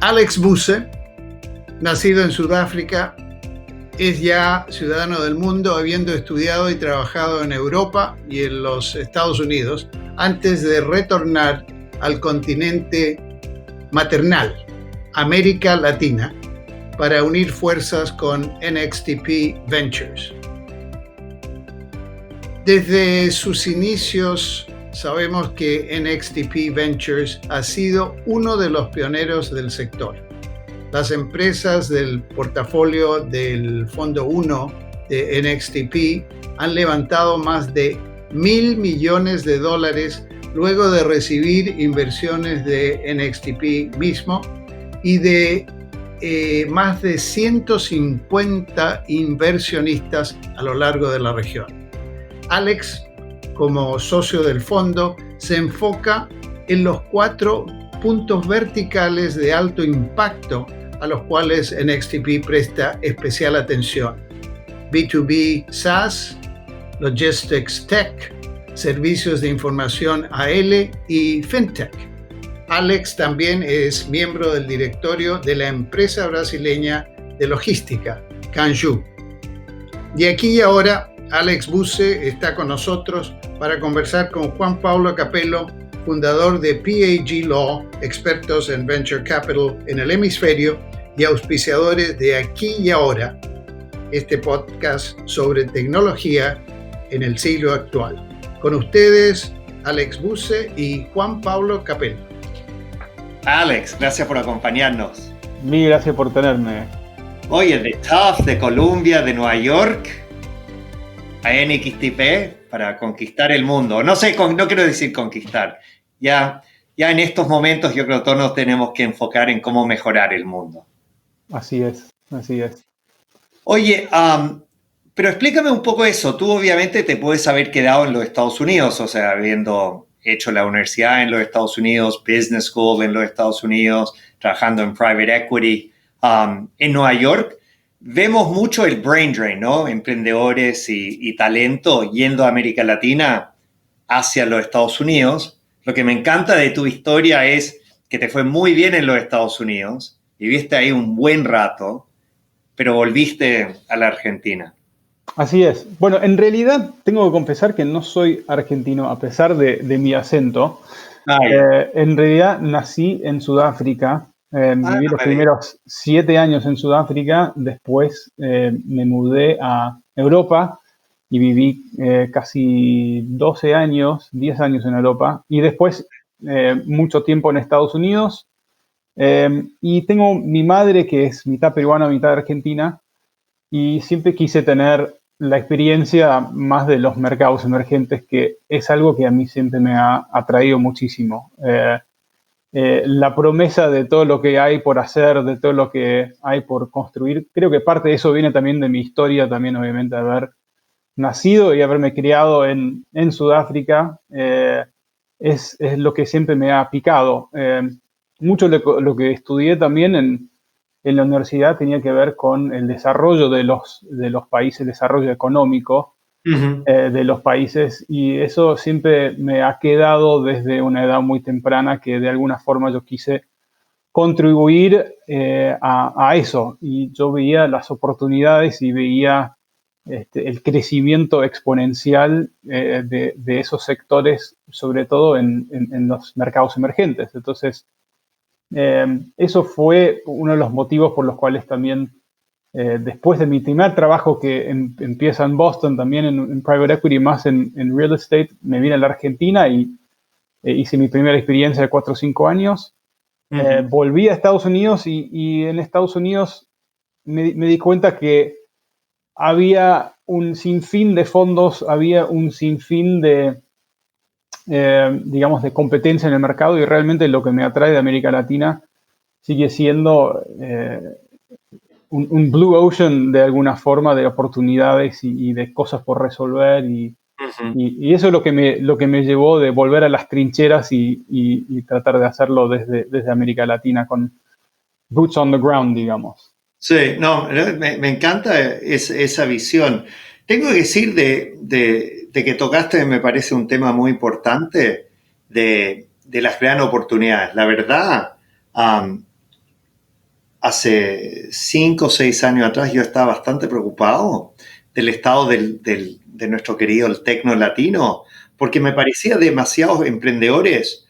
Alex Busse, nacido en Sudáfrica, es ya ciudadano del mundo, habiendo estudiado y trabajado en Europa y en los Estados Unidos antes de retornar al continente maternal, América Latina, para unir fuerzas con NXTP Ventures. Desde sus inicios sabemos que NXTP Ventures ha sido uno de los pioneros del sector. Las empresas del portafolio del Fondo 1 de NXTP han levantado más de $1,000 millones luego de recibir inversiones de NXTP mismo y de más de 150 inversionistas a lo largo de la región. Alex, como socio del fondo, se enfoca en los 4 puntos verticales de alto impacto a los cuales NXTP presta especial atención: B2B SaaS, Logistics Tech, servicios de información AL y FinTech. Alex también es miembro del directorio de la empresa brasileña de logística, Kanju. Y aquí y ahora, Alex Busse está con nosotros para conversar con Juan Pablo Capello, fundador de PAG Law, expertos en Venture Capital en el hemisferio y auspiciadores de Aquí y Ahora, este podcast sobre tecnología en el siglo actual. Con ustedes, Alex Busse y Juan Pablo Capello. Alex, gracias por acompañarnos. Mil gracias por tenerme. Oye, de Tufts, de Columbia, de Nueva York, a NXTP para conquistar el mundo. No sé, no quiero decir conquistar. Ya en estos momentos yo creo que todos nos tenemos que enfocar en cómo mejorar el mundo. Así es. Oye, pero explícame un poco eso. Tú obviamente te puedes haber quedado en los Estados Unidos, o sea, habiendo hecho la universidad en los Estados Unidos, business school en los Estados Unidos, trabajando en private equity. En Nueva York vemos mucho el brain drain, ¿no? Emprendedores y talento yendo a América Latina hacia los Estados Unidos. Lo que me encanta de tu historia es que te fue muy bien en los Estados Unidos, viviste ahí un buen rato, pero volviste a la Argentina. Así es. Bueno, en realidad tengo que confesar que no soy argentino a pesar de mi acento. En realidad nací en Sudáfrica. Viví los primeros 7 años en Sudáfrica. Después me mudé a Europa y viví casi 10 años en Europa. Y después mucho tiempo en Estados Unidos. Y tengo mi madre que es mitad peruana, mitad argentina. Y siempre quise tener la experiencia más de los mercados emergentes, que es algo que a mí siempre me ha atraído muchísimo. La promesa de todo lo que hay por hacer, de todo lo que hay por construir, creo que parte de eso viene también de mi historia, también obviamente de haber nacido y haberme criado en Sudáfrica. Es lo que siempre me ha picado. Mucho lo que estudié también en la universidad tenía que ver con el desarrollo de los países, el desarrollo económico de los países, y eso siempre me ha quedado desde una edad muy temprana, que de alguna forma yo quise contribuir a eso, y yo veía las oportunidades y veía el crecimiento exponencial de esos sectores, sobre todo en los mercados emergentes. Entonces, eso fue uno de los motivos por los cuales también, después de mi primer trabajo que empieza en Boston, también en private equity, más en real estate, me vine a la Argentina y hice mi primera experiencia de 4 o 5 años. Volví a Estados Unidos y en Estados Unidos me di cuenta que había un sinfín de fondos, había un sinfín de digamos, de competencia en el mercado, y realmente lo que me atrae de América Latina sigue siendo un blue ocean de alguna forma, de oportunidades y de cosas por resolver, y eso es lo que me llevó de volver a las trincheras y tratar de hacerlo desde América Latina con boots on the ground, digamos. Sí, no, me encanta esa visión. Tengo que decir de que tocaste, me parece un tema muy importante de las grandes oportunidades. La verdad, hace 5 o 6 años atrás yo estaba bastante preocupado del estado de nuestro querido el tecno latino, porque me parecía demasiados emprendedores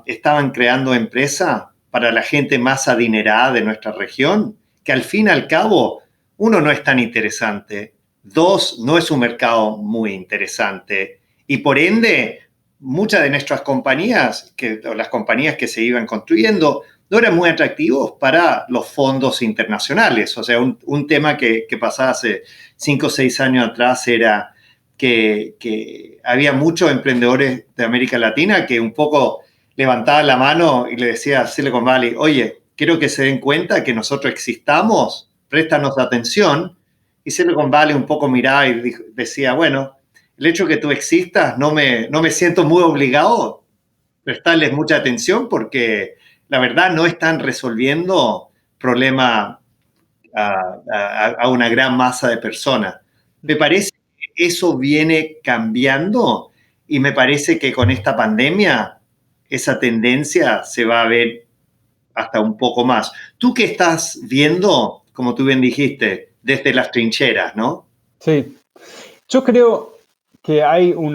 estaban creando empresas para la gente más adinerada de nuestra región, que al fin y al cabo, uno, no es tan interesante, dos, no es un mercado muy interesante, y por ende, muchas de nuestras compañías, o las compañías que se iban construyendo, no eran muy atractivos para los fondos internacionales. O sea, un tema que pasaba hace 5 o 6 años atrás era que había muchos emprendedores de América Latina que un poco levantaban la mano y le decía a Silicon Valley, oye, quiero que se den cuenta que nosotros existamos, préstanos atención. Y Silicon Valley un poco miraba y decía, bueno, el hecho de que tú existas no me siento muy obligado a prestarles mucha atención porque la verdad no están resolviendo problemas a una gran masa de personas. Me parece que eso viene cambiando y me parece que con esta pandemia esa tendencia se va a ver hasta un poco más. Tú que estás viendo, como tú bien dijiste, desde las trincheras, ¿no? Sí. Yo creo que hay o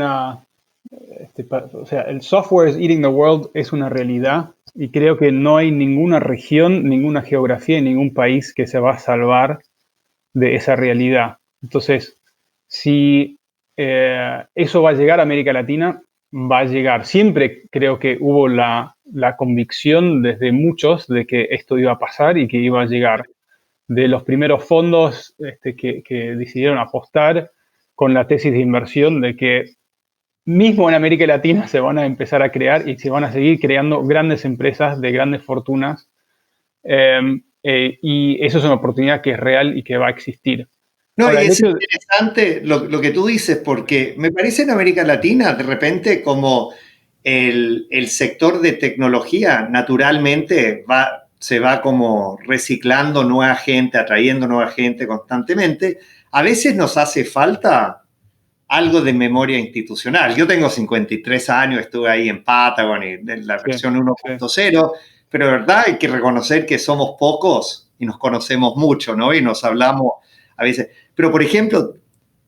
sea, el software is eating the world es una realidad y creo que no hay ninguna región, ninguna geografía, ningún país que se va a salvar de esa realidad. Entonces, si eso va a llegar a América Latina, va a llegar. Siempre creo que hubo la convicción desde muchos de que esto iba a pasar y que iba a llegar. De los primeros fondos que decidieron apostar con la tesis de inversión de que mismo en América Latina se van a empezar a crear y se van a seguir creando grandes empresas de grandes fortunas. Y eso es una oportunidad que es real y que va a existir. No, ahora, y es interesante lo que tú dices, porque me parece en América Latina, de repente, como el sector de tecnología naturalmente se va como reciclando nueva gente, atrayendo nueva gente constantemente. A veces nos hace falta algo de memoria institucional. Yo tengo 53 años, estuve ahí en Patagon, en la versión 1.0, pero de verdad hay que reconocer que somos pocos y nos conocemos mucho, ¿no? Y nos hablamos a veces. Pero, por ejemplo,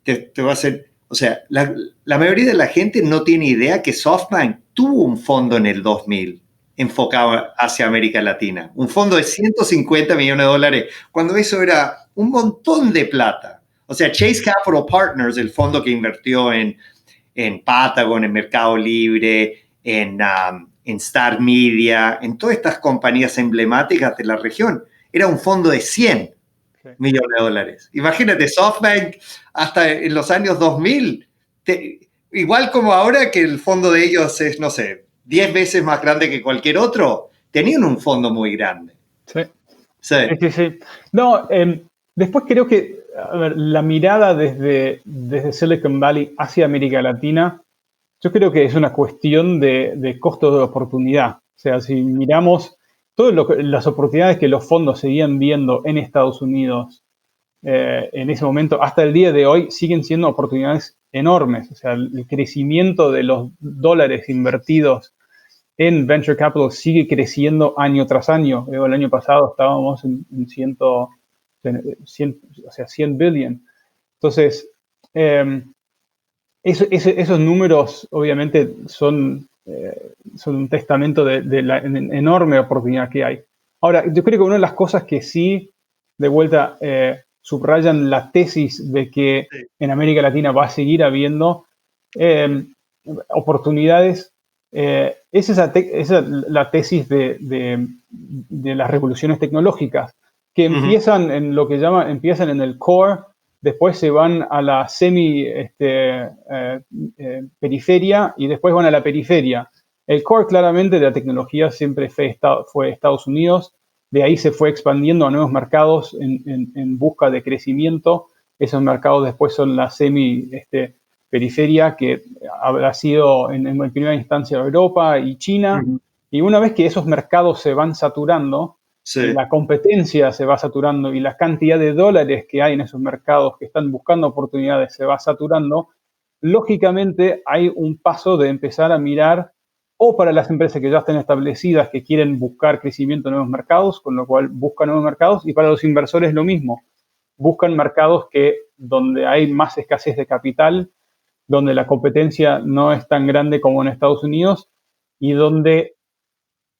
te voy a hacer, o sea, la mayoría de la gente no tiene idea que SoftBank tuvo un fondo en el 2000 enfocado hacia América Latina. Un fondo de 150 millones de dólares, cuando eso era un montón de plata. O sea, Chase Capital Partners, el fondo que invirtió en Patagon, en Mercado Libre, en Star Media, en todas estas compañías emblemáticas de la región, era un fondo de 100 millones de dólares. Imagínate, SoftBank hasta en los años 2000, igual como ahora que el fondo de ellos es, no sé, 10 veces más grande que cualquier otro, tenían un fondo muy grande. Sí. Sí. No, después creo que, a ver, la mirada desde Silicon Valley hacia América Latina, yo creo que es una cuestión de costo de oportunidad. O sea, si miramos todas las oportunidades que los fondos seguían viendo en Estados Unidos en ese momento, hasta el día de hoy, siguen siendo oportunidades enormes. O sea, el crecimiento de los dólares invertidos en Venture Capital sigue creciendo año tras año. El año pasado estábamos en 100 billion. Entonces, esos números obviamente son un testamento de la enorme oportunidad que hay. Ahora, yo creo que una de las cosas que sí, de vuelta, subrayan la tesis de que en América Latina va a seguir habiendo oportunidades, es la tesis de las revoluciones tecnológicas, que empiezan en lo que empiezan en el core, después se van a la periferia y después van a la periferia. El core claramente de la tecnología siempre fue Estados Unidos, de ahí se fue expandiendo a nuevos mercados en busca de crecimiento. Esos mercados después son la periferia, que habrá sido en primera instancia Europa y China. Y una vez que esos mercados se van saturando, la competencia se va saturando y la cantidad de dólares que hay en esos mercados que están buscando oportunidades se va saturando, lógicamente hay un paso de empezar a mirar o para las empresas que ya están establecidas, que quieren buscar crecimiento en nuevos mercados, con lo cual buscan nuevos mercados, y para los inversores lo mismo. Buscan mercados donde hay más escasez de capital, donde la competencia no es tan grande como en Estados Unidos y donde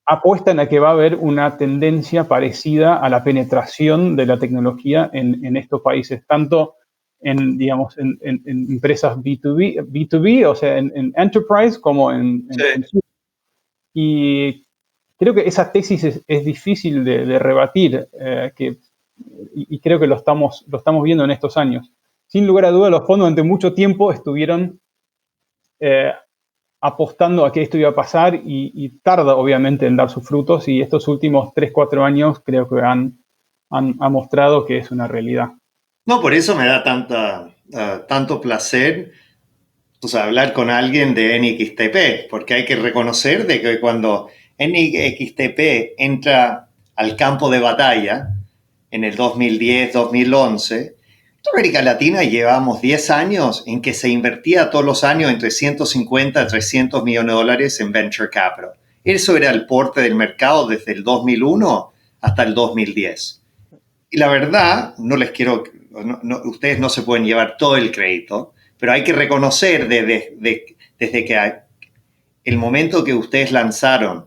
apuestan a que va a haber una tendencia parecida a la penetración de la tecnología en estos países, tanto en empresas B2B, o sea, en enterprise, como en consumer. Y creo que esa tesis es difícil de rebatir, y creo que lo estamos viendo en estos años. Sin lugar a dudas, los fondos durante mucho tiempo estuvieron apostando a que esto iba a pasar y tarda, obviamente, en dar sus frutos, y estos últimos 3-4 años creo que han mostrado que es una realidad. No, por eso me da tanto placer, o sea, hablar con alguien de NXTP, porque hay que reconocer de que cuando NXTP entra al campo de batalla en el 2010, 2011, en América Latina llevamos 10 años en que se invertía todos los años entre 150 a 300 millones de dólares en venture capital. Eso era el porte del mercado desde el 2001 hasta el 2010. Y la verdad, ustedes no se pueden llevar todo el crédito, pero hay que reconocer desde que el momento que ustedes lanzaron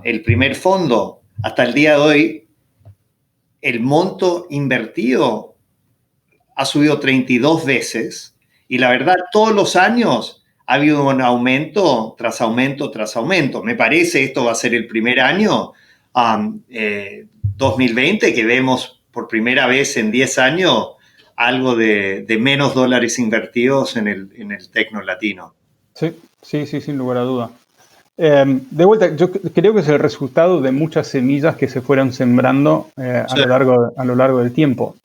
el primer fondo hasta el día de hoy, el monto invertido ha subido 32 veces, y la verdad, todos los años ha habido un aumento tras aumento tras aumento. Me parece esto va a ser el primer año, 2020, que vemos por primera vez en 10 años algo de menos dólares invertidos en el tecno latino. Sí, sin lugar a duda. De vuelta, yo creo que es el resultado de muchas semillas que se fueron sembrando a lo largo del tiempo.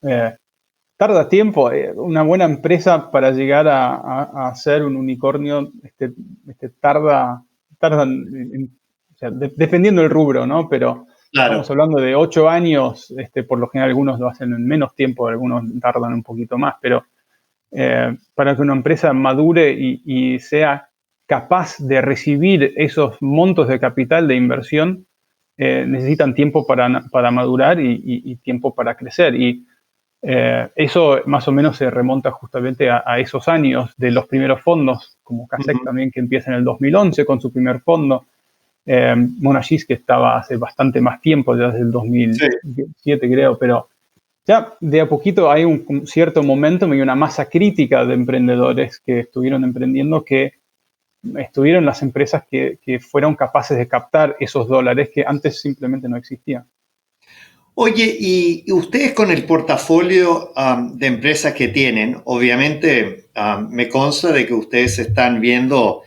Tarda tiempo. Una buena empresa para llegar a ser un unicornio tarda o sea, dependiendo del rubro, ¿no? Pero estamos hablando de 8 años. Por lo general, algunos lo hacen en menos tiempo, algunos tardan un poquito más, pero para que una empresa madure y sea capaz de recibir esos montos de capital de inversión, necesitan tiempo para madurar y tiempo para crecer. Y eso más o menos se remonta justamente a esos años de los primeros fondos, como Kasek también, que empieza en el 2011 con su primer fondo. Monashis, que estaba hace bastante más tiempo, ya desde el 2007 creo, pero ya de a poquito hay un cierto momentum y una masa crítica de emprendedores que estuvieron emprendiendo, que estuvieron las empresas que fueron capaces de captar esos dólares que antes simplemente no existían. Oye, y ustedes con el portafolio de empresas que tienen, obviamente me consta de que ustedes están viendo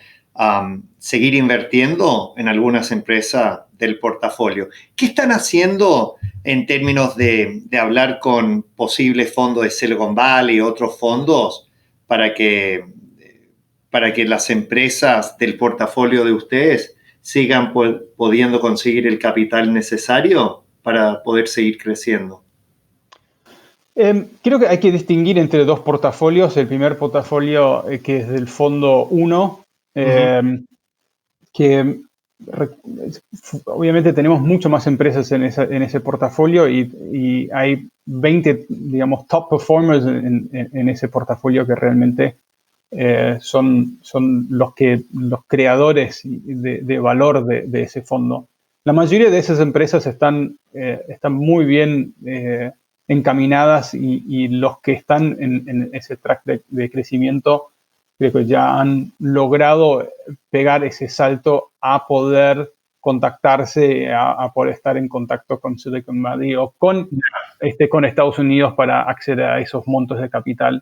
seguir invirtiendo en algunas empresas del portafolio. ¿Qué están haciendo en términos de hablar con posibles fondos de Silicon Valley y otros fondos para que las empresas del portafolio de ustedes sigan pudiendo conseguir el capital necesario para poder seguir creciendo? Creo que hay que distinguir entre dos portafolios. El primer portafolio, que es del fondo 1, que obviamente tenemos mucho más empresas en ese portafolio, y hay 20, digamos, top performers en ese portafolio que realmente son los creadores de valor de ese fondo. La mayoría de esas empresas están muy bien encaminadas, y los que están en ese track de crecimiento creo que ya han logrado pegar ese salto a poder contactarse, a poder estar en contacto con Silicon Valley o con Estados Unidos para acceder a esos montos de capital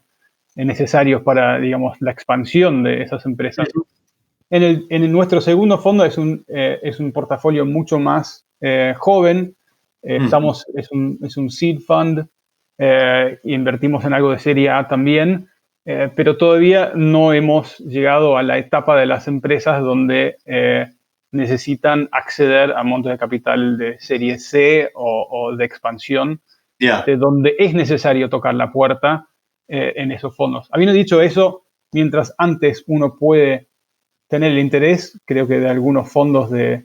necesarios para, digamos, la expansión de esas empresas. En nuestro segundo fondo es un portafolio mucho más joven. Es un seed fund, invertimos en algo de serie A también, pero todavía no hemos llegado a la etapa de las empresas donde necesitan acceder a montos de capital de serie C o de expansión, de donde es necesario tocar la puerta en esos fondos. Habiendo dicho eso, mientras antes uno puede tener el interés, creo que de algunos fondos de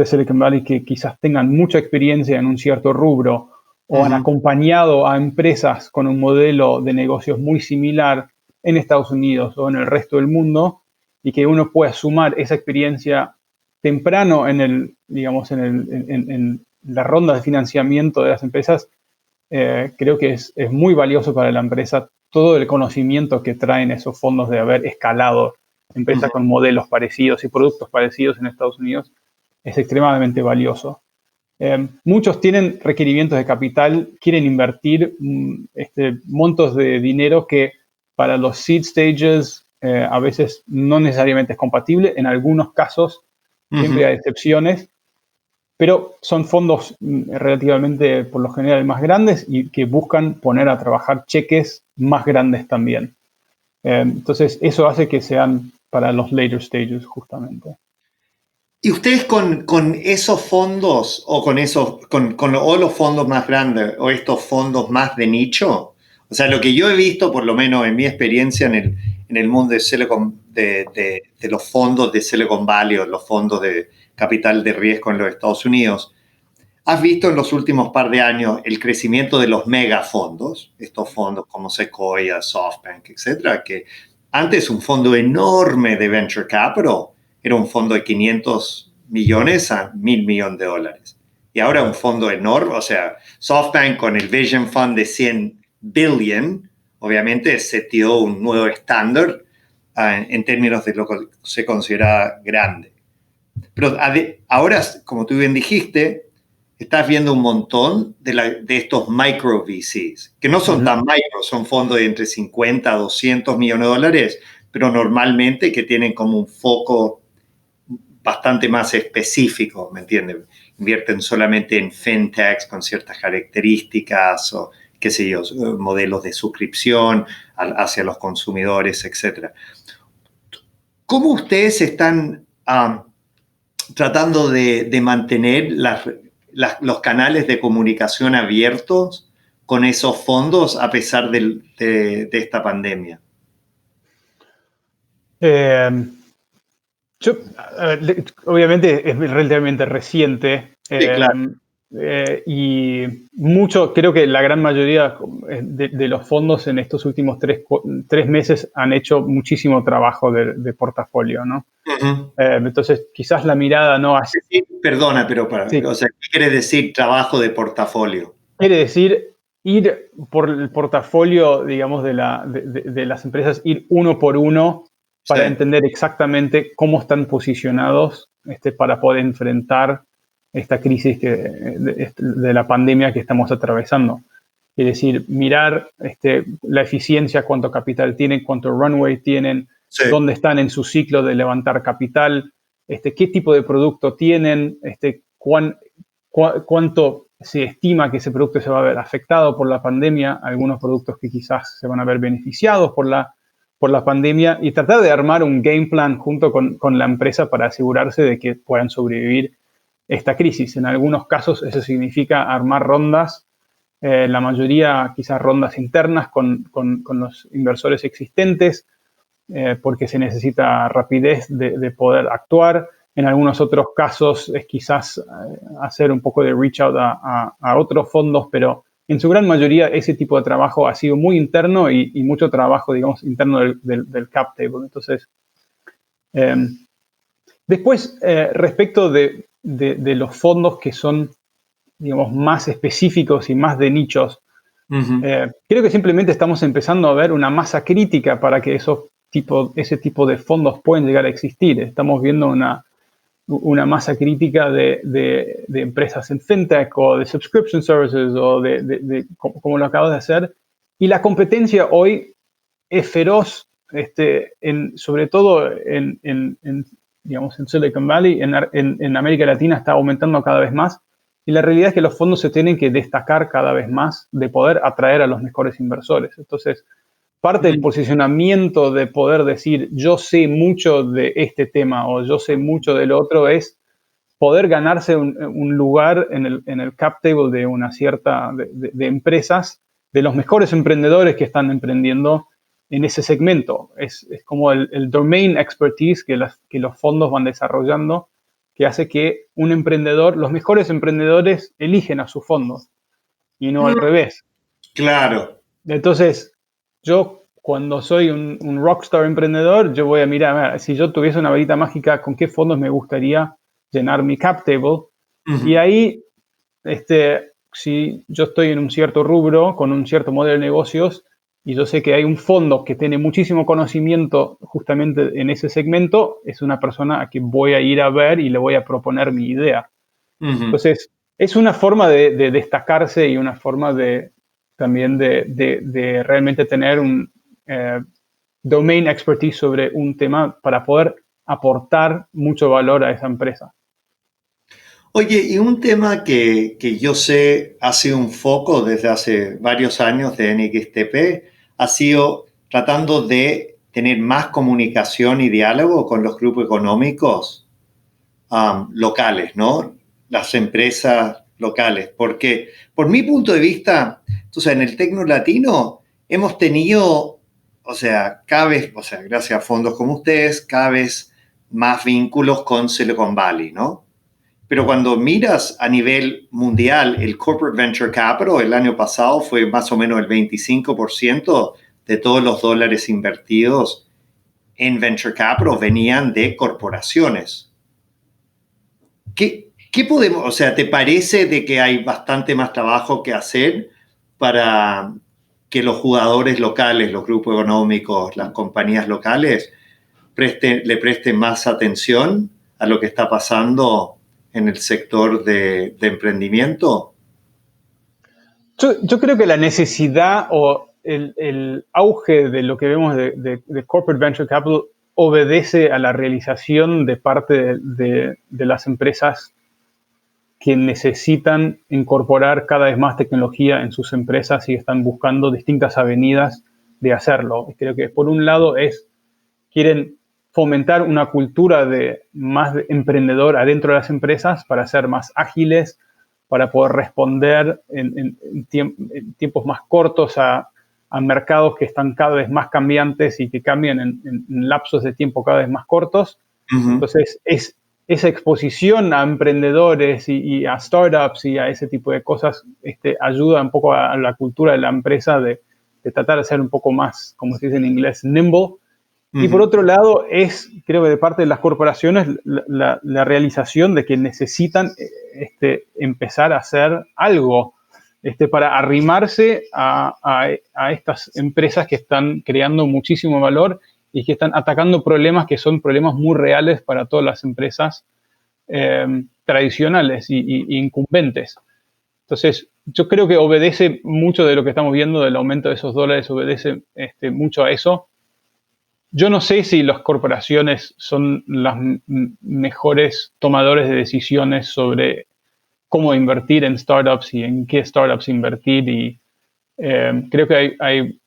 Silicon Valley que quizás tengan mucha experiencia en un cierto rubro o han acompañado a empresas con un modelo de negocios muy similar en Estados Unidos o en el resto del mundo, y que uno pueda sumar esa experiencia temprano en la ronda de financiamiento de las empresas. Creo que es muy valioso para la empresa todo el conocimiento que traen esos fondos de haber escalado empresas con modelos parecidos y productos parecidos en Estados Unidos. Es extremadamente valioso. Muchos tienen requerimientos de capital, quieren invertir montos de dinero que para los seed stages a veces no necesariamente es compatible. En algunos casos siempre hay excepciones, pero son fondos relativamente, por lo general, más grandes y que buscan poner a trabajar cheques más grandes también. Entonces, eso hace que sean para los later stages, justamente. ¿Y ustedes con esos fondos o con los fondos más grandes o estos fondos más de nicho? O sea, lo que yo he visto, por lo menos en mi experiencia en el mundo de los fondos de Silicon Valley o los fondos de capital de riesgo en los Estados Unidos, ¿has visto en los últimos par de años el crecimiento de los megafondos? Estos fondos como Sequoia, SoftBank, etcétera, que antes un fondo enorme de venture capital era un fondo de 500 millones a 1.000 millones de dólares. Y ahora un fondo enorme, o sea, SoftBank con el Vision Fund de 100 billion, obviamente setió un nuevo estándar en términos de lo que se considera grande. Pero ahora, como tú bien dijiste, estás viendo un montón de estos micro VCs, que no son tan micro, son fondos de entre 50 a 200 millones de dólares, pero normalmente que tienen como un foco bastante más específico, ¿me entiendes? Invierten solamente en fintechs con ciertas características o, qué sé yo, modelos de suscripción hacia los consumidores, etc. ¿Cómo ustedes están tratando de mantener los canales de comunicación abiertos con esos fondos a pesar de esta pandemia? Obviamente es relativamente reciente. Sí, claro. Y creo que la gran mayoría de los fondos en estos últimos tres meses han hecho muchísimo trabajo de portafolio, ¿no? Entonces, quizás la mirada no hace... Perdona, pero sí. O sea, ¿qué quiere decir trabajo de portafolio? Quiere decir ir por el portafolio, digamos, de las empresas, ir uno por uno para entender exactamente cómo están posicionados para poder enfrentar esta crisis de la pandemia que estamos atravesando. Es decir, mirar la eficiencia, cuánto capital tienen, cuánto runway tienen, dónde están en su ciclo de levantar capital, qué tipo de producto tienen, cuánto se estima que ese producto se va a ver afectado por la pandemia, algunos productos que quizás se van a ver beneficiados por la pandemia, y tratar de armar un game plan junto con la empresa para asegurarse de que puedan sobrevivir esta crisis. En algunos casos eso significa armar rondas, la mayoría quizás rondas internas con los inversores existentes, porque se necesita rapidez de poder actuar. En algunos otros casos es quizás hacer un poco de reach out a otros fondos, pero en su gran mayoría ese tipo de trabajo ha sido muy interno y mucho trabajo, digamos, interno del cap table. Entonces, después, respecto de los fondos que son, digamos, más específicos y más de nichos, creo que simplemente estamos empezando a ver una masa crítica para que ese tipo de fondos puedan llegar a existir. Estamos viendo una masa crítica de empresas en fintech o de subscription services o como lo acabo de hacer. Y la competencia hoy es feroz, sobre todo digamos, en Silicon Valley, en América Latina está aumentando cada vez más. Y la realidad es que los fondos se tienen que destacar cada vez más de poder atraer a los mejores inversores. Entonces, parte del posicionamiento de poder decir yo sé mucho de este tema o yo sé mucho del otro es poder ganarse un lugar en el cap table de una cierta de empresas, de los mejores emprendedores que están emprendiendo en ese segmento. Es como el domain expertise que los fondos van desarrollando, que hace que un emprendedor, los mejores emprendedores eligen a sus fondos y no al revés. Claro. Entonces, yo cuando soy un rockstar emprendedor, yo voy a mirar, si yo tuviese una varita mágica, ¿con qué fondos me gustaría llenar mi cap table? Y ahí, si yo estoy en un cierto rubro, con un cierto modelo de negocios, y yo sé que hay un fondo que tiene muchísimo conocimiento justamente en ese segmento, es una persona a quien voy a ir a ver y le voy a proponer mi idea. Entonces, es una forma de destacarse y una forma también de realmente tener un domain expertise sobre un tema para poder aportar mucho valor a esa empresa. Oye, y un tema que yo sé ha sido un foco desde hace varios años de NXTP ha sido tratando de tener más comunicación y diálogo con los grupos económicos locales, ¿no? Las empresas locales. Porque, por mi punto de vista, en el Tecno Latino hemos tenido, gracias a fondos como ustedes, cada vez más vínculos con Silicon Valley, ¿no? Pero cuando miras a nivel mundial, el Corporate Venture Capital el año pasado fue más o menos el 25% de todos los dólares invertidos en Venture Capital venían de corporaciones. ¿Qué podemos, te parece de que hay bastante más trabajo que hacer para que los jugadores locales, los grupos económicos, las compañías locales le presten más atención a lo que está pasando en el sector de emprendimiento? Yo creo que la necesidad o el auge de lo que vemos de Corporate Venture Capital obedece a la realización de parte de las empresas que necesitan incorporar cada vez más tecnología en sus empresas y están buscando distintas avenidas de hacerlo. Y creo que por un lado quieren fomentar una cultura más de emprendedor adentro de las empresas para ser más ágiles, para poder responder en tiempos más cortos a mercados que están cada vez más cambiantes y que cambian en lapsos de tiempo cada vez más cortos. Entonces, esa exposición a emprendedores y a startups y a ese tipo de cosas ayuda un poco a la cultura de la empresa de tratar de ser un poco más, como se dice en inglés, nimble. Y por otro lado, creo que de parte de las corporaciones, la realización de que necesitan empezar a hacer algo para arrimarse a estas empresas que están creando muchísimo valor y que están atacando problemas que son problemas muy reales para todas las empresas tradicionales y incumbentes. Entonces, yo creo que obedece mucho de lo que estamos viendo del aumento de esos dólares, obedece mucho a eso. Yo no sé si las corporaciones son las mejores tomadores de decisiones sobre cómo invertir en startups y en qué startups invertir. Y creo que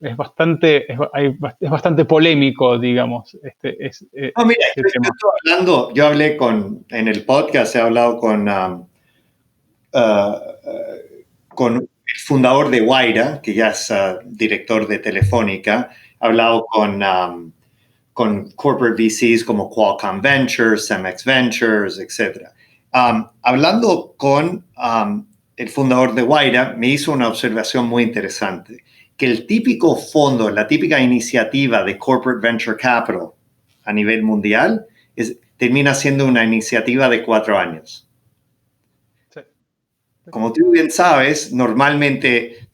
es bastante polémico, el tema. Yo hablé en el podcast, he hablado con el fundador de Wayra, que ya es director de Telefónica. He hablado con corporate VCs como Qualcomm Ventures, Cemex Ventures, etc. Hablando con el fundador de Wayra, me hizo una observación muy interesante, que el típico fondo, la típica iniciativa de Corporate Venture Capital a nivel mundial termina siendo una iniciativa de 4 años. Sí. Como tú bien sabes, normalmente,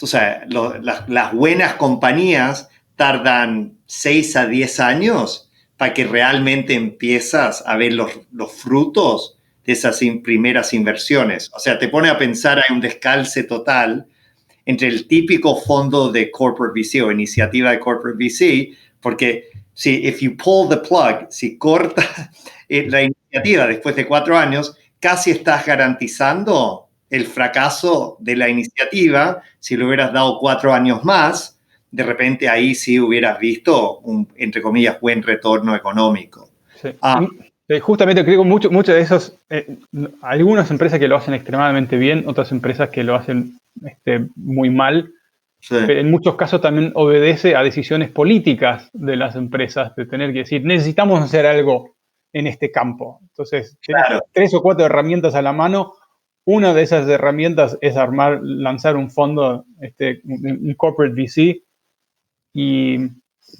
las buenas compañías tardan 6 a 10 años para que realmente empiezas a ver los frutos de esas primeras inversiones. O sea, te pone a pensar, hay un descalce total entre el típico fondo de corporate VC o iniciativa de corporate VC, porque if you pull the plug, si cortas la iniciativa después de 4 años, casi estás garantizando el fracaso de la iniciativa. Si le hubieras dado 4 años más, de repente ahí sí hubieras visto un, entre comillas, buen retorno económico. Sí. Justamente creo que muchos de esos, algunas empresas que lo hacen extremadamente bien, otras empresas que lo hacen muy mal. Pero en muchos casos también obedece a decisiones políticas de las empresas, de tener que decir, necesitamos hacer algo en este campo. Entonces, tienes 3 o 4 herramientas a la mano. Una de esas herramientas es lanzar un fondo, un corporate VC. Y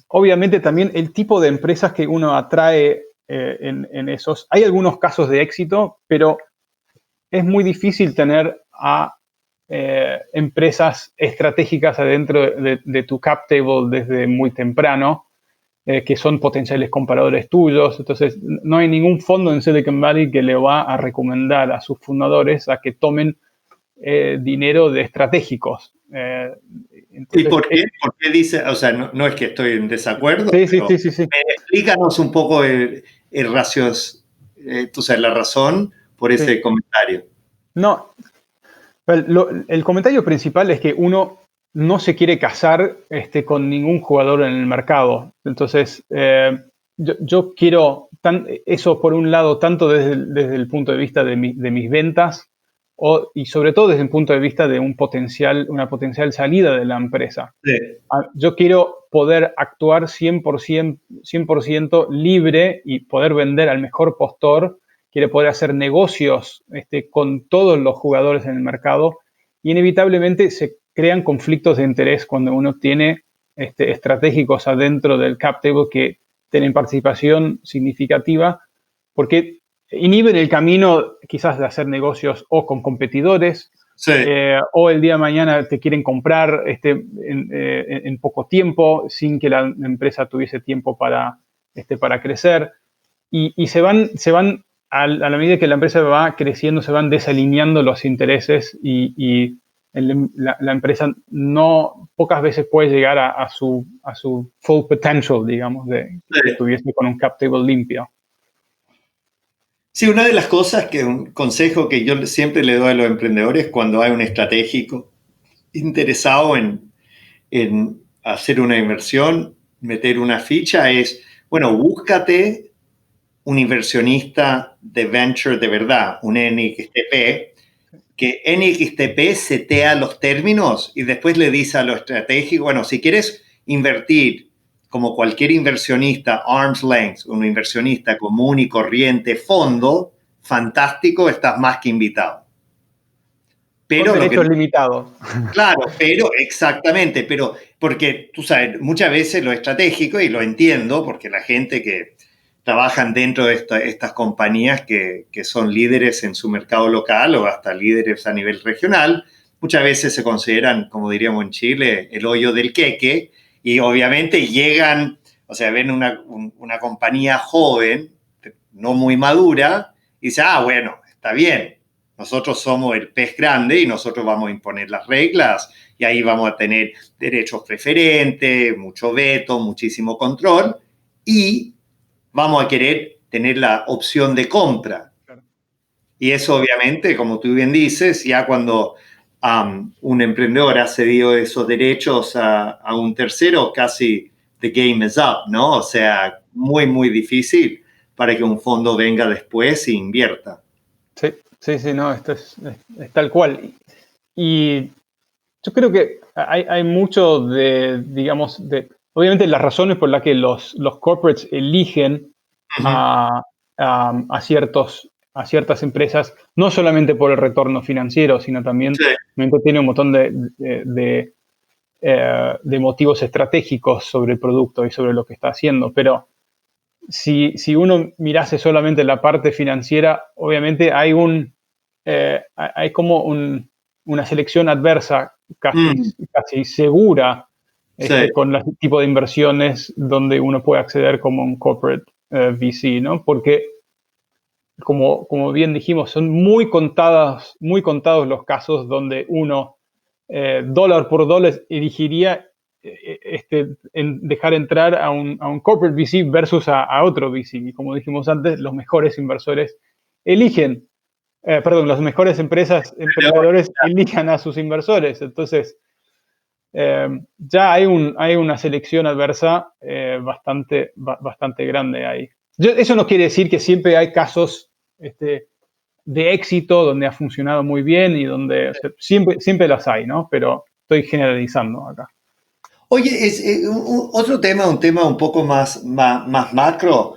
obviamente también el tipo de empresas que uno atrae en esos. Hay algunos casos de éxito, pero es muy difícil tener a empresas estratégicas adentro de tu cap table desde muy temprano, que son potenciales compradores tuyos. Entonces, no hay ningún fondo en Silicon Valley que le va a recomendar a sus fundadores a que tomen dinero de estratégicos. Entonces, ¿y por qué? ¿Por qué dice? O sea, no es que estoy en desacuerdo, sí. Explícanos un poco la razón por ese comentario. No, el comentario principal es que uno no se quiere casar con ningún jugador en el mercado. Entonces, yo quiero eso por un lado, tanto desde el punto de vista de mis ventas y sobre todo desde el punto de vista de una potencial salida de la empresa. Sí. Yo quiero poder actuar 100% libre y poder vender al mejor postor. Quiere poder hacer negocios con todos los jugadores en el mercado, y inevitablemente se crean conflictos de interés cuando uno tiene estratégicos adentro del cap table que tienen participación significativa, porque inhiben el camino quizás de hacer negocios o con competidores, o el día de mañana te quieren comprar en poco tiempo sin que la empresa tuviese tiempo para crecer, y se van a la medida que la empresa va creciendo, se van desalineando los intereses, y la empresa pocas veces puede llegar a su full potential, digamos, de que estuviese con un cap table limpio. Sí, una de las cosas un consejo que yo siempre le doy a los emprendedores cuando hay un estratégico interesado en hacer una inversión, meter una ficha, es, bueno, búscate un inversionista de venture de verdad, un NXTP, que NXTP setea los términos y después le dice a lo estratégico, bueno, si quieres invertir como cualquier inversionista, arm's length, un inversionista común y corriente, fondo, fantástico, estás más que invitado. Pero con derechos limitados. Claro, exactamente, pero porque tú sabes, muchas veces lo estratégico, y lo entiendo, porque la gente que trabajan dentro de estas compañías que son líderes en su mercado local o hasta líderes a nivel regional, muchas veces se consideran, como diríamos en Chile, el hoyo del queque, y obviamente llegan, o sea, ven una compañía joven, no muy madura, y dicen, bueno, está bien, nosotros somos el pez grande y nosotros vamos a imponer las reglas, y ahí vamos a tener derechos preferentes, mucho veto, muchísimo control, y vamos a querer tener la opción de compra. Claro. Y eso, obviamente, como tú bien dices, ya cuando un emprendedor ha cedido esos derechos a un tercero, casi the game is up, ¿no? O sea, muy, muy difícil para que un fondo venga después e invierta. Sí, no, esto es tal cual. Y yo creo que hay mucho digamos, obviamente las razones por las que los corporates eligen a ciertas empresas, no solamente por el retorno financiero, sino también tiene un montón de motivos estratégicos sobre el producto y sobre lo que está haciendo. Pero si uno mirase solamente la parte financiera, obviamente hay como una selección adversa casi segura con el tipo de inversiones donde uno puede acceder como un corporate VC, ¿no? Porque, como bien dijimos, son muy contados los casos donde uno, dólar por dólar, elegiría en dejar entrar a un corporate VC versus a otro VC. Y como dijimos antes, los mejores inversores eligen, las mejores emprendedores elijan a sus inversores. Entonces, ya hay una selección adversa bastante grande ahí. Eso no quiere decir que siempre hay casos de éxito donde ha funcionado muy bien y donde siempre las hay, ¿no? Pero estoy generalizando acá. Oye, otro tema, un tema un poco más macro.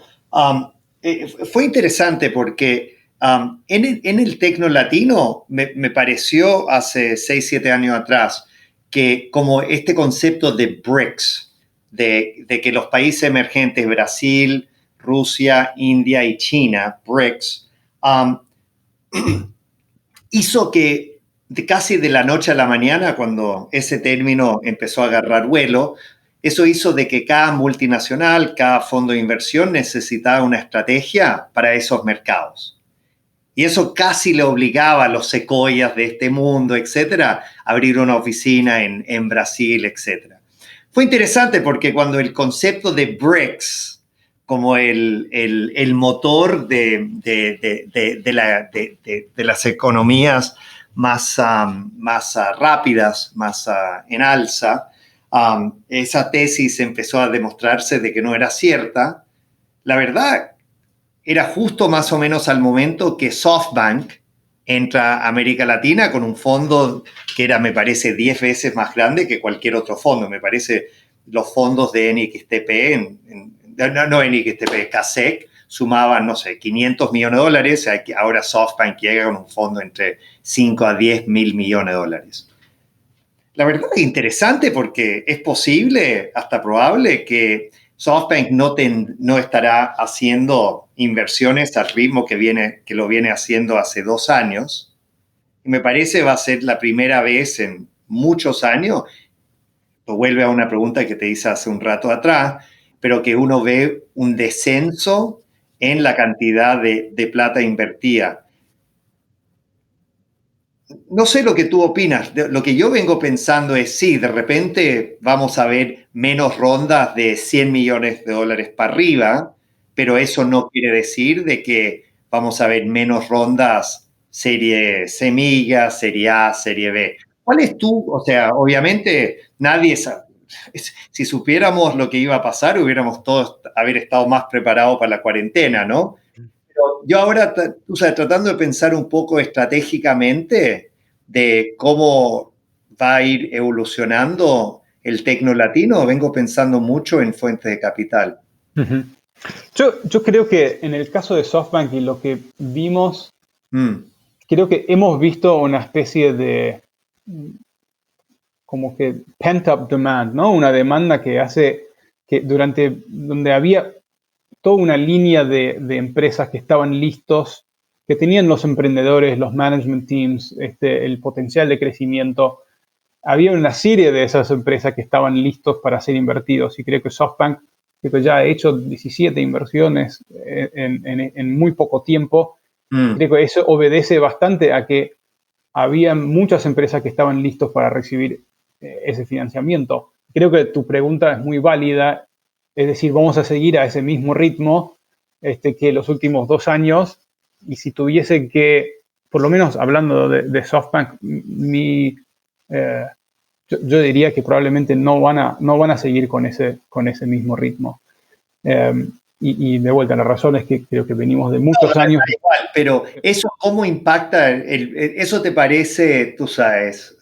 Fue interesante porque en el tecno latino me pareció hace 6, 7 años atrás que como este concepto de BRICS, de que los países emergentes, Brasil, Rusia, India y China, BRICS, hizo que casi de la noche a la mañana, cuando ese término empezó a agarrar vuelo, eso hizo de que cada multinacional, cada fondo de inversión necesitaba una estrategia para esos mercados. Y eso casi le obligaba a los Sequoias de este mundo, etcétera, a abrir una oficina en Brasil, etcétera. Fue interesante porque cuando el concepto de BRICS, como el motor de las economías más rápidas, más en alza, esa tesis empezó a demostrarse de que no era cierta. La verdad, era justo más o menos al momento que SoftBank entra a América Latina con un fondo que era, me parece, 10 veces más grande que cualquier otro fondo. Me parece los fondos de NXTP, no NXTP, CASEC, sumaban, no sé, $500 millones. Ahora SoftBank llega con un fondo entre 5 a 10 mil millones de dólares. La verdad es interesante porque es posible, hasta probable, que SoftBank no estará haciendo inversiones al ritmo que lo viene haciendo hace 2 años. Y me parece va a ser la primera vez en muchos años, lo vuelve a una pregunta que te hice hace un rato atrás, pero que uno ve un descenso en la cantidad de plata invertida. No sé lo que tú opinas. Lo que yo vengo pensando es, sí, de repente vamos a ver menos rondas de 100 millones de dólares para arriba, pero eso no quiere decir de que vamos a ver menos rondas serie semilla, serie A, serie B. ¿Cuál es tú? O sea, obviamente nadie sabe. Si supiéramos lo que iba a pasar, hubiéramos todos haber estado más preparados para la cuarentena, ¿no? Pero yo ahora, tú sabes, tratando de pensar un poco estratégicamente de cómo va a ir evolucionando el tecno latino, vengo pensando mucho en fuentes de capital. Uh-huh. Yo creo que en el caso de SoftBank y lo que vimos, creo que hemos visto una especie de como que pent-up demand, ¿no? Una demanda que hace que donde había toda una línea de empresas que estaban listos, que tenían los emprendedores, los management teams, el potencial de crecimiento. Había una serie de esas empresas que estaban listos para ser invertidos y creo que SoftBank ya ha hecho 17 inversiones en muy poco tiempo. Creo que eso obedece bastante a que había muchas empresas que estaban listos para recibir ese financiamiento. Creo que tu pregunta es muy válida, es decir, vamos a seguir a ese mismo ritmo que los últimos 2 años, y si tuviese que, por lo menos hablando de SoftBank, yo diría que probablemente no van a seguir con ese mismo ritmo. Y de vuelta, la razón es que creo que venimos de muchos años. Igual, pero ¿eso cómo impacta? ¿Eso te parece, tú sabes,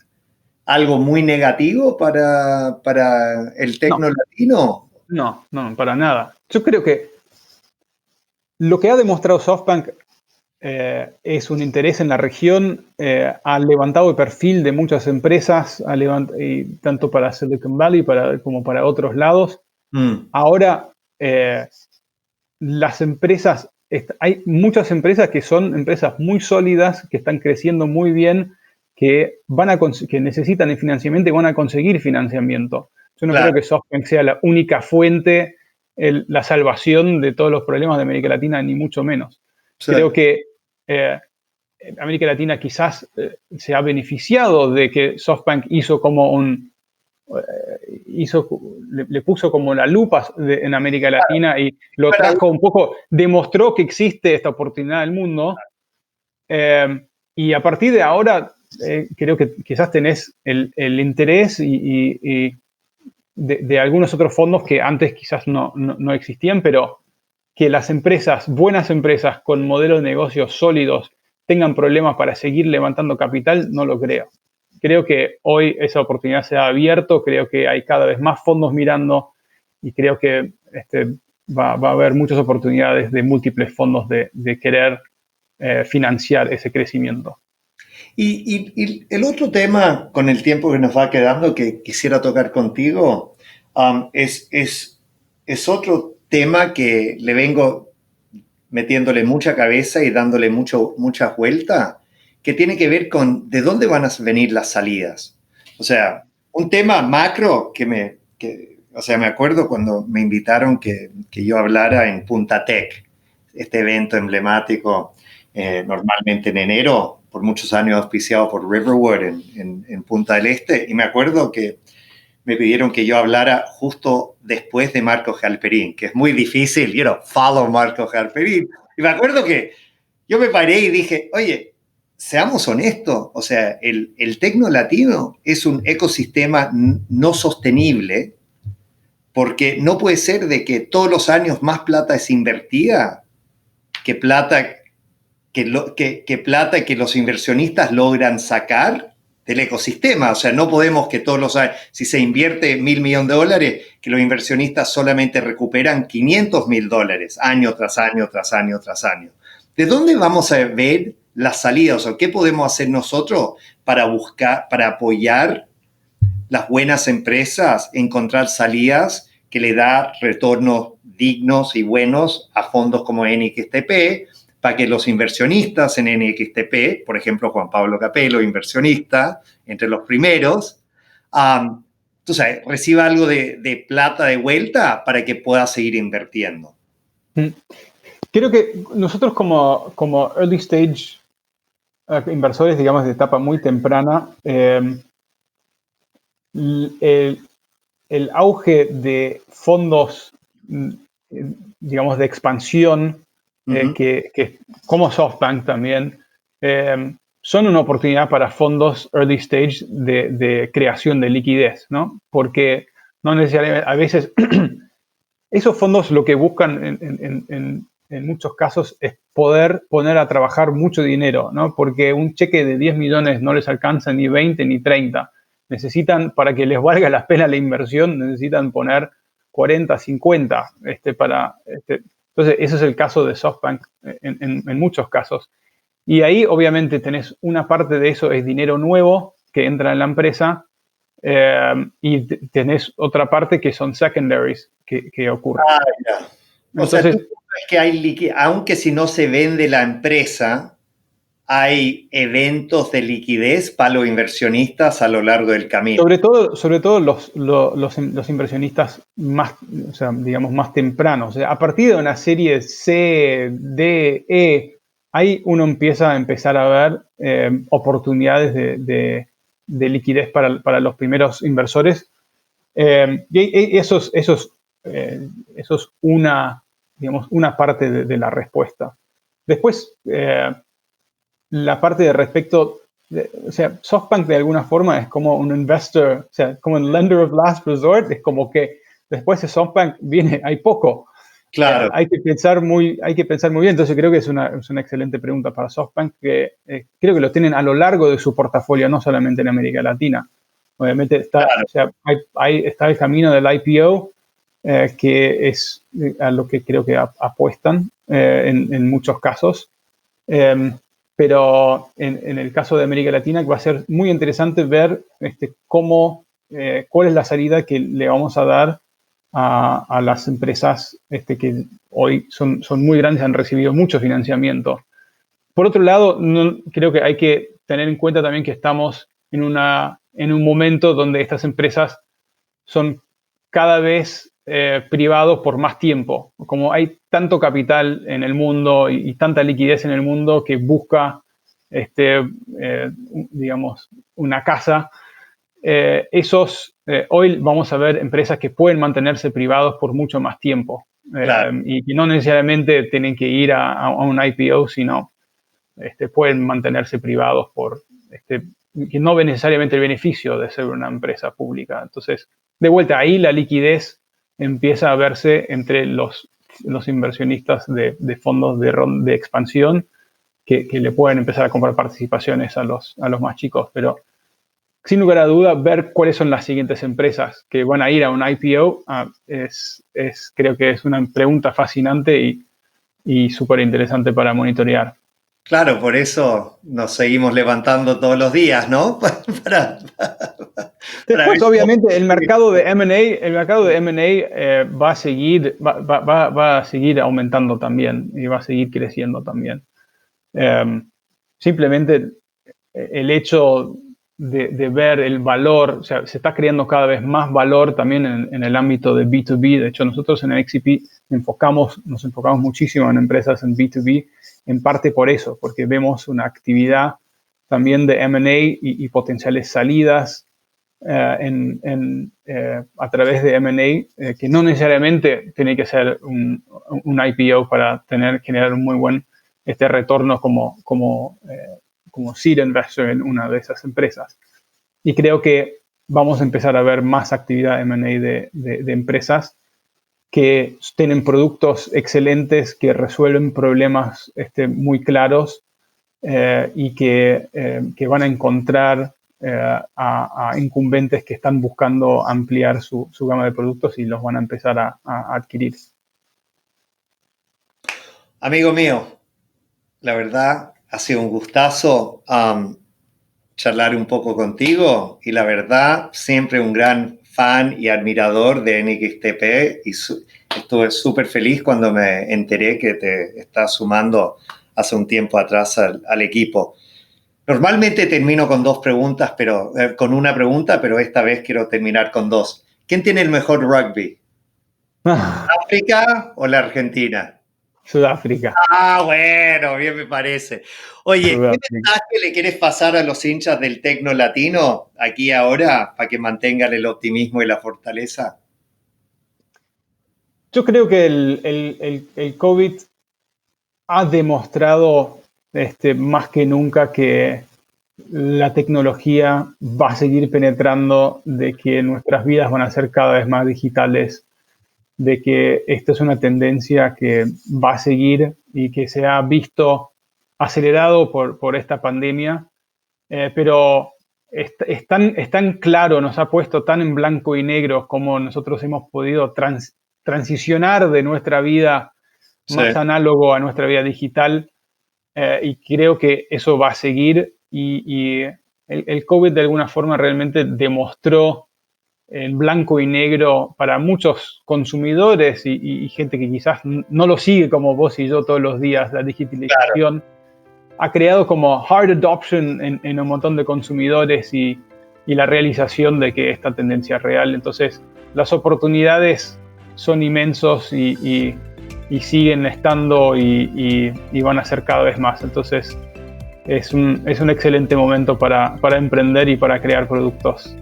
algo muy negativo para el tecno latino? No, para nada. Yo creo que lo que ha demostrado SoftBank es un interés en la región, ha levantado el perfil de muchas empresas, tanto para Silicon Valley como para otros lados. Ahora, las empresas, hay muchas empresas que son empresas muy sólidas, que están creciendo muy bien, que necesitan el financiamiento y van a conseguir financiamiento. Yo no creo que SoftBank sea la única fuente, la salvación de todos los problemas de América Latina, ni mucho menos. Sí. Creo que América Latina quizás se ha beneficiado de que SoftBank le puso como la lupa en América Latina y lo trajo un poco, demostró que existe esta oportunidad en el mundo. Y a partir de ahora, creo que quizás tenés el interés de algunos otros fondos que antes quizás no existían, pero que las empresas, buenas empresas con modelos de negocios sólidos, tengan problemas para seguir levantando capital, no lo creo. creo que hoy esa oportunidad se ha abierto, creo que hay cada vez más fondos mirando y creo que va a haber muchas oportunidades de múltiples fondos de querer financiar ese crecimiento. Y el otro tema, con el tiempo que nos va quedando, que quisiera tocar contigo, es otro tema que le vengo metiéndole mucha cabeza y dándole mucha vuelta, que tiene que ver con de dónde van a venir las salidas. O sea, un tema macro me acuerdo cuando me invitaron que yo hablara en Punta Tech, este evento emblemático, normalmente en enero, por muchos años auspiciado por Riverwood en Punta del Este, y me acuerdo que me pidieron que yo hablara justo después de Marco Galperín, que es muy difícil, follow Marco Galperín. Y me acuerdo que yo me paré y dije, oye, seamos honestos, o sea, el tecno latino es un ecosistema no sostenible, porque no puede ser de que todos los años más plata es invertida que plata que los inversionistas logran sacar del ecosistema. O sea, no podemos que todos los años, si se invierte $1.000 millones, que los inversionistas solamente recuperan $500 mil año tras año, tras año, tras año. ¿De dónde vamos a ver las salidas? ¿O qué podemos hacer nosotros para apoyar las buenas empresas, encontrar salidas que le da retornos dignos y buenos a fondos como NXTP, para que los inversionistas en NXTP, por ejemplo, Juan Pablo Capello, inversionista, entre los primeros, reciba algo de plata de vuelta para que pueda seguir invirtiendo? Creo que nosotros como early stage inversores, digamos, de etapa muy temprana, el auge de fondos, digamos, de expansión, que como SoftBank también, son una oportunidad para fondos early stage de creación de liquidez, ¿no? Porque no necesariamente, a veces, esos fondos lo que buscan en muchos casos es poder poner a trabajar mucho dinero, ¿no? Porque un cheque de 10 millones no les alcanza ni 20 ni 30. Necesitan, para que les valga la pena la inversión, necesitan poner 40, 50 Entonces, ese es el caso de SoftBank en muchos casos. Y ahí, obviamente, tenés una parte de eso es dinero nuevo que entra en la empresa y tenés otra parte que son secondaries que ocurren. Ya. Entonces, es que hay aunque si no se vende la empresa, hay eventos de liquidez para los inversionistas a lo largo del camino. Sobre todo los inversionistas más, o sea, digamos, más tempranos. O sea, a partir de una serie C, D, E, ahí uno empieza a ver oportunidades de liquidez para los primeros inversores. Y eso es una parte de la respuesta. Después, la parte de respecto, o sea, SoftBank de alguna forma es como un investor, o sea, como un lender of last resort, es como que después de SoftBank hay poco. Claro. Hay que pensar muy bien. Entonces creo que es una excelente pregunta para SoftBank, que creo que lo tienen a lo largo de su portafolio, no solamente en América Latina. Obviamente está el camino del IPO, que es a lo que creo que apuestan en muchos casos. Pero en el caso de América Latina va a ser muy interesante ver cuál es la salida que le vamos a dar a las empresas que hoy son muy grandes, han recibido mucho financiamiento. Por otro lado, creo que hay que tener en cuenta también que estamos en un momento donde estas empresas son cada vez privados por más tiempo. Como hay tanto capital en el mundo y tanta liquidez en el mundo que busca, digamos, una casa, hoy vamos a ver empresas que pueden mantenerse privados por mucho más tiempo. Claro. Y que no necesariamente tienen que ir a un IPO, sino pueden mantenerse privados que no ven necesariamente el beneficio de ser una empresa pública. Entonces, de vuelta, ahí la liquidez empieza a verse entre los inversionistas de fondos de expansión que le pueden empezar a comprar participaciones a los más chicos. Pero sin lugar a duda, ver cuáles son las siguientes empresas que van a ir a un IPO creo que es una pregunta fascinante y súper interesante para monitorear. Claro, por eso nos seguimos levantando todos los días, ¿no? Después, obviamente, el mercado de M&A va a seguir aumentando también y va a seguir creciendo también. Simplemente el hecho de ver el valor, o sea, se está creando cada vez más valor también en el ámbito de B2B. De hecho, nosotros en XCP nos enfocamos muchísimo en empresas en B2B, en parte por eso, porque vemos una actividad también de M&A y potenciales salidas a través de M&A, que no necesariamente tiene que ser un IPO para generar un muy buen retorno como seed investor en una de esas empresas. Y creo que vamos a empezar a ver más actividad M&A de empresas que tienen productos excelentes, que resuelven problemas muy claros y que van a encontrar a incumbentes que están buscando ampliar su gama de productos y los van a empezar a adquirir. Amigo mío, la verdad ha sido un gustazo charlar un poco contigo y la verdad siempre un gran fan y admirador de NXTP y estuve súper feliz cuando me enteré que te estás sumando hace un tiempo atrás al equipo. Normalmente termino con con una pregunta, pero esta vez quiero terminar con dos. ¿Quién tiene el mejor rugby? ¿África o la Argentina? Sudáfrica. Bueno, bien me parece. Oye, ¿qué mensaje le quieres pasar a los hinchas del Tecno Latino aquí ahora para que mantengan el optimismo y la fortaleza? Yo creo que el COVID ha demostrado más que nunca que la tecnología va a seguir penetrando, de que nuestras vidas van a ser cada vez más digitales, de que esta es una tendencia que va a seguir y que se ha visto acelerado por esta pandemia, pero es tan claro, nos ha puesto tan en blanco y negro como nosotros hemos podido transicionar de nuestra vida más análogo a nuestra vida digital, y creo que eso va a seguir y el COVID de alguna forma realmente demostró en blanco y negro para muchos consumidores y gente que quizás no lo sigue como vos y yo todos los días, la digitalización. Claro. Ha creado como hard adoption en un montón de consumidores y la realización de que esta tendencia es real. Entonces, las oportunidades son inmensos y siguen estando y van a ser cada vez más. Entonces, es un excelente momento para emprender y para crear productos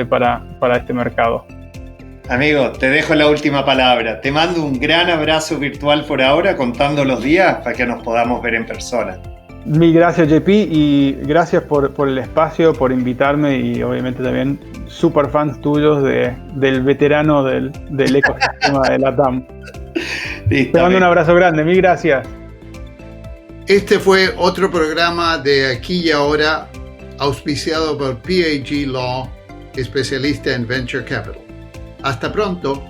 para este mercado. Amigo, te dejo la última palabra. Te mando un gran abrazo virtual por ahora, contando los días para que nos podamos ver en persona. Mil gracias, JP, y gracias por el espacio, por invitarme y obviamente también súper fans tuyos del veterano del ecosistema de LATAM. Te mando un abrazo grande, mil gracias. Este fue otro programa de Aquí y Ahora, auspiciado por PAG Law, especialista en Venture Capital. Hasta pronto.